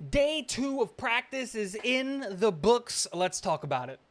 Day 2 of practice is in the books. Let's talk about it.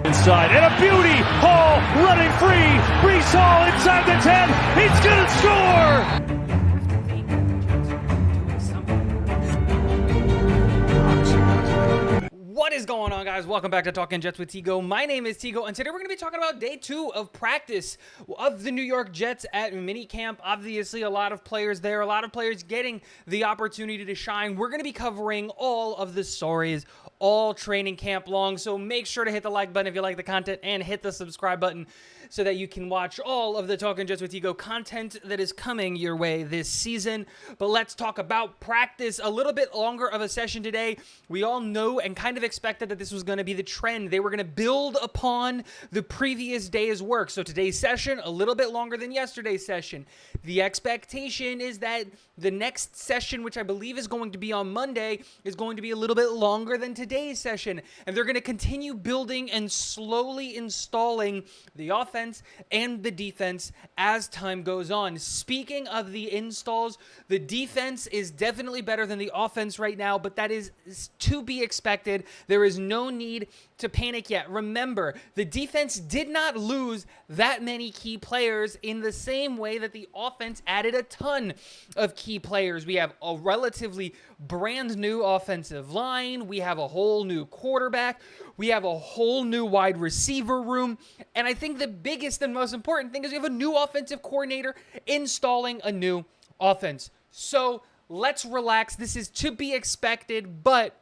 Inside, and a beauty! Hall running free! Brees Hall inside the 10! He's gonna score! What is going on, guys? Welcome back to Talking Jets with Tigo. My name is Tigo, and today we're going to be talking about day 2 of practice of the New York Jets at minicamp. Obviously, a lot of players there, a lot of players getting the opportunity to shine. We're going to be covering all of the stories all training camp long, so make sure to hit the like button if you like the content and hit the subscribe button so that you can watch all of the Talking Jets with Tigo content that is coming your way this season. But let's talk about practice. A little bit longer of a session today. We all know and kind of expected that this was going to be the trend. They were going to build upon the previous day's work. So today's session, a little bit longer than yesterday's session. The expectation is that the next session, which I believe is going to be on Monday, is going to be a little bit longer than today's session. And they're going to continue building and slowly installing the offense and the defense as time goes on. Speaking of the installs, the defense is definitely better than the offense right now, but that is to be expected. There is no need to panic yet. Remember, the defense did not lose that many key players in the same way that the offense added a ton of key players. We have a relatively brand new offensive line. We have a whole new quarterback. We have a whole new wide receiver room. And I think the biggest and most important thing is we have a new offensive coordinator installing a new offense. So let's relax. This is to be expected, but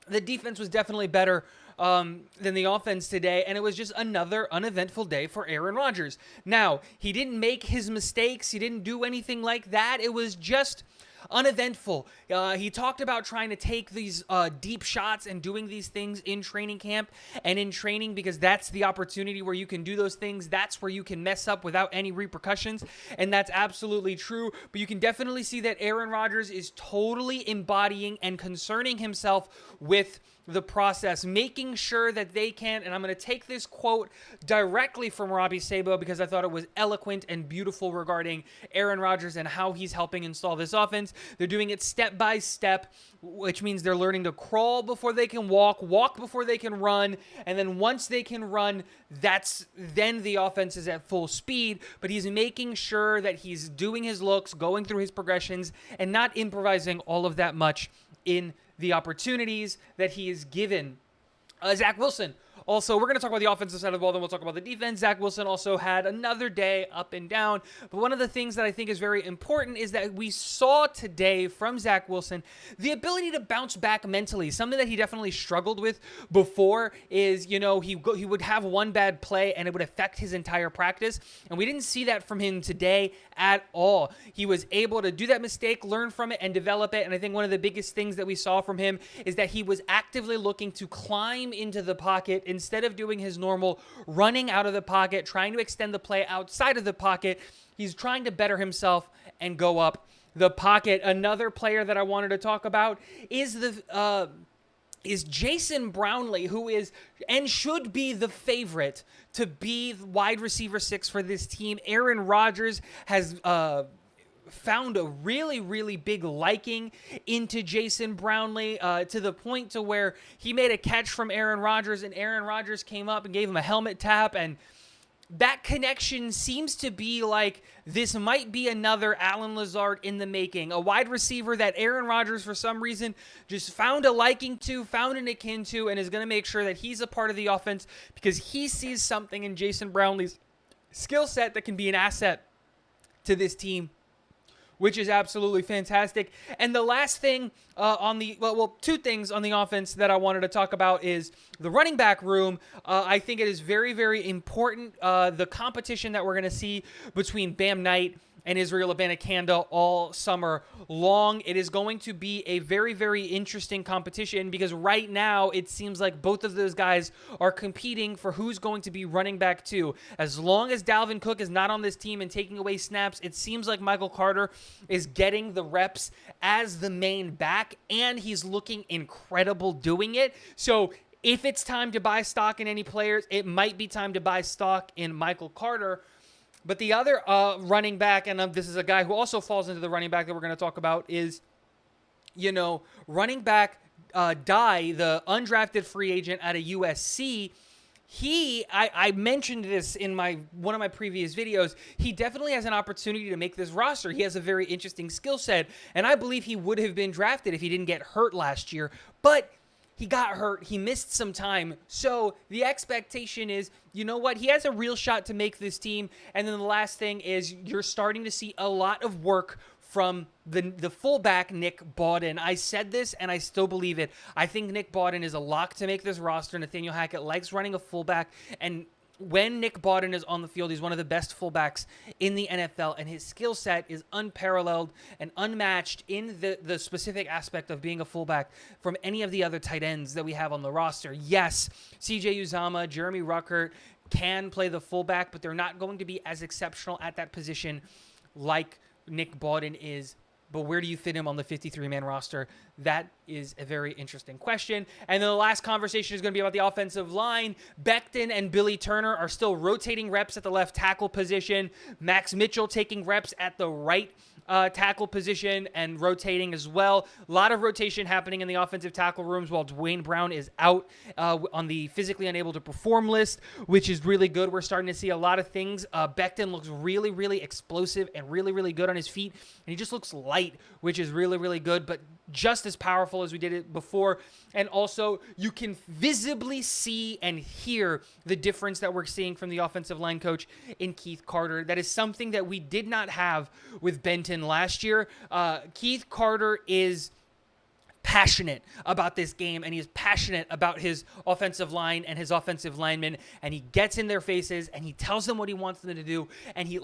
the defense was definitely better than the offense today, and it was just another uneventful day for Aaron Rodgers. Now, he didn't make his mistakes. He didn't do anything like that. It was just uneventful. He talked about trying to take these deep shots and doing these things in training camp and in training because that's the opportunity where you can do those things. That's where you can mess up without any repercussions, and that's absolutely true. But you can definitely see that Aaron Rodgers is totally embodying and concerning himself with the process, making sure that they can, and I'm going to take this quote directly from Robbie Sabo because I thought it was eloquent and beautiful regarding Aaron Rodgers and how he's helping install this offense. They're doing it step by step, which means they're learning to crawl before they can walk before they can run, and then once they can run, then the offense is at full speed. But he's making sure that he's doing his looks, going through his progressions, and not improvising all of that much in the opportunities that he is given. Zach Wilson. Also, we're going to talk about the offensive side of the ball, then we'll talk about the defense. Zach Wilson also had another day up and down. But one of the things that I think is very important is that we saw today from Zach Wilson the ability to bounce back mentally. Something that he definitely struggled with before is, he would have one bad play and it would affect his entire practice. And we didn't see that from him today at all. He was able to do that mistake, learn from it, and develop it. And I think one of the biggest things that we saw from him is that he was actively looking to climb into the pocket instead of doing his normal running out of the pocket, trying to extend the play outside of the pocket. He's trying to better himself and go up the pocket. Another player that I wanted to talk about is Jason Brownlee, who is and should be the favorite to be wide receiver 6 for this team. Aaron Rodgers has found a really, really big liking into Jason Brownlee to the point to where he made a catch from Aaron Rodgers, and Aaron Rodgers came up and gave him a helmet tap, and that connection seems to be like this might be another Allen Lazard in the making, a wide receiver that Aaron Rodgers, for some reason, just found a liking to, found an akin to, and is going to make sure that he's a part of the offense because he sees something in Jason Brownlee's skill set that can be an asset to this team, which is absolutely fantastic. And the last thing two things on the offense that I wanted to talk about is the running back room. I think it is very, very important, the competition that we're going to see between Bam Knight and Israel Abanikanda all summer long. It is going to be a very, very interesting competition because right now it seems like both of those guys are competing for who's going to be running back 2. As long as Dalvin Cook is not on this team and taking away snaps, it seems like Michael Carter is getting the reps as the main back, and he's looking incredible doing it. So if it's time to buy stock in any players, it might be time to buy stock in Michael Carter. But the other running back, and this is a guy who also falls into the running back that we're going to talk about, is, running back Dye, the undrafted free agent out of USC. I mentioned this in one of my previous videos. He definitely has an opportunity to make this roster. He has a very interesting skill set, and I believe he would have been drafted if he didn't get hurt last year. But he got hurt. He missed some time. So the expectation is, you know what? He has a real shot to make this team. And then the last thing is you're starting to see a lot of work from the fullback, Nick Bawden. I said this, and I still believe it. I think Nick Bawden is a lock to make this roster. Nathaniel Hackett likes running a fullback, and when Nick Bawden is on the field, he's one of the best fullbacks in the NFL, and his skill set is unparalleled and unmatched in the specific aspect of being a fullback from any of the other tight ends that we have on the roster. Yes, CJ Uzomah, Jeremy Ruckert can play the fullback, but they're not going to be as exceptional at that position like Nick Bawden is. But where do you fit him on the 53-man roster? That is a very interesting question. And then the last conversation is going to be about the offensive line. Becton and Billy Turner are still rotating reps at the left tackle position. Max Mitchell taking reps at the right tackle position and rotating as well. A lot of rotation happening in the offensive tackle rooms while Dwayne Brown is out on the physically unable to perform list, which is really good. We're starting to see a lot of things. Becton looks really, really explosive and really, really good on his feet. And he just looks light, which is really, really good, but just as powerful as we did it before. And also, you can visibly see and hear the difference that we're seeing from the offensive line coach in Keith Carter. That is something that we did not have with Benton last year. Keith Carter is passionate about this game, and he's passionate about his offensive line and his offensive linemen, and he gets in their faces and he tells them what he wants them to do, and he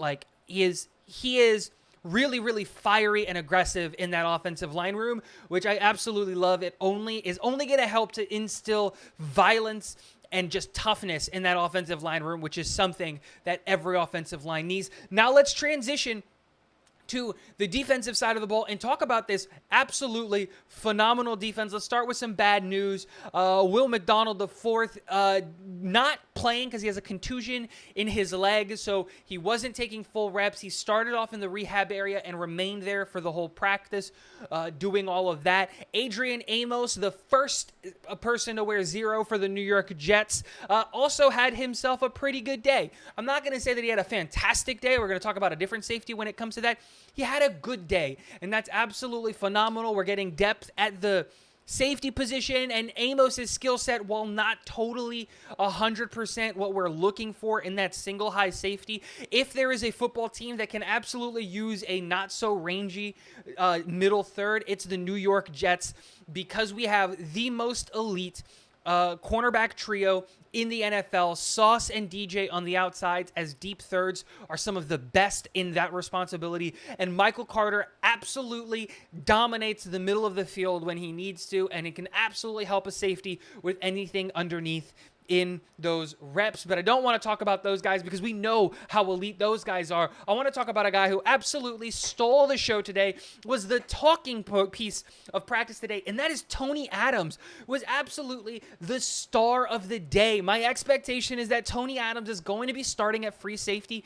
is really, really fiery and aggressive in that offensive line room, which I absolutely love. It is only going to help to instill violence and just toughness in that offensive line room, which is something that every offensive line needs. Now let's transition to the defensive side of the ball and talk about this absolutely phenomenal defense. Let's start with some bad news. Will McDonald IV not playing because he has a contusion in his leg, so he wasn't taking full reps. He started off in the rehab area and remained there for the whole practice, doing all of that. Adrian Amos, the first person to wear 0 for the New York Jets, also had himself a pretty good day. I'm not going to say that he had a fantastic day. We're going to talk about a different safety when it comes to that. He had a good day, and that's absolutely phenomenal. We're getting depth at the safety position, and Amos's skill set, while not totally 100% what we're looking for in that single high safety, if there is a football team that can absolutely use a not so rangy middle third, it's the New York Jets, because we have the most elite cornerback trio in the NFL. Sauce and DJ on the outsides as deep thirds are some of the best in that responsibility. And Michael Carter absolutely dominates the middle of the field when he needs to, and it can absolutely help a safety with anything underneath in those reps. But I don't want to talk about those guys because we know how elite those guys are. I want to talk about a guy who absolutely stole the show today, was the talking piece of practice today, and that is Tony Adams. Was absolutely the star of the day. My expectation is that Tony Adams is going to be starting at free safety.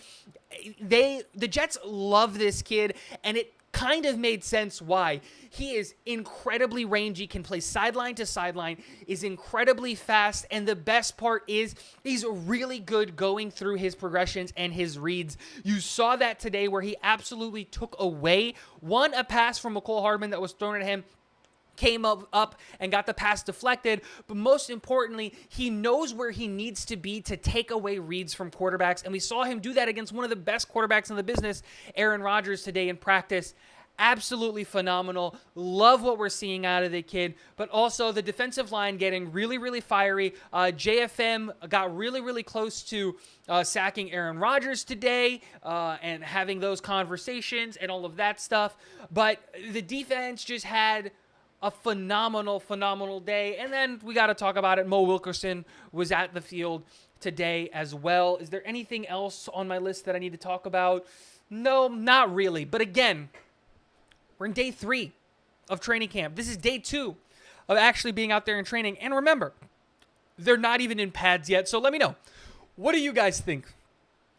The Jets love this kid, and it kind of made sense why. He is incredibly rangy, can play sideline to sideline, is incredibly fast, and the best part is he's really good going through his progressions and his reads. You saw that today where he absolutely took away a pass from Mecole Hardman that was thrown at him, came up and got the pass deflected, but most importantly, he knows where he needs to be to take away reads from quarterbacks, and we saw him do that against one of the best quarterbacks in the business, Aaron Rodgers, today in practice. Absolutely phenomenal. Love what we're seeing out of the kid, but also the defensive line getting really, really fiery. JFM got really, really close to sacking Aaron Rodgers today and having those conversations and all of that stuff, but the defense just had a phenomenal, phenomenal day. And then we got to talk about it. Mo Wilkerson was at the field today as well. Is there anything else on my list that I need to talk about? No, not really. But again, we're in day 3 of training camp. This is day 2 of actually being out there and training. And remember, they're not even in pads yet. So let me know. What do you guys think?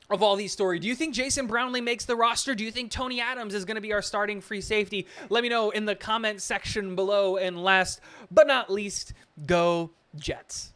of all these stories. Do you think Jason Brownlee makes the roster? Do you think Tony Adams is going to be our starting free safety? Let me know in the comment section below. And last but not least, go Jets.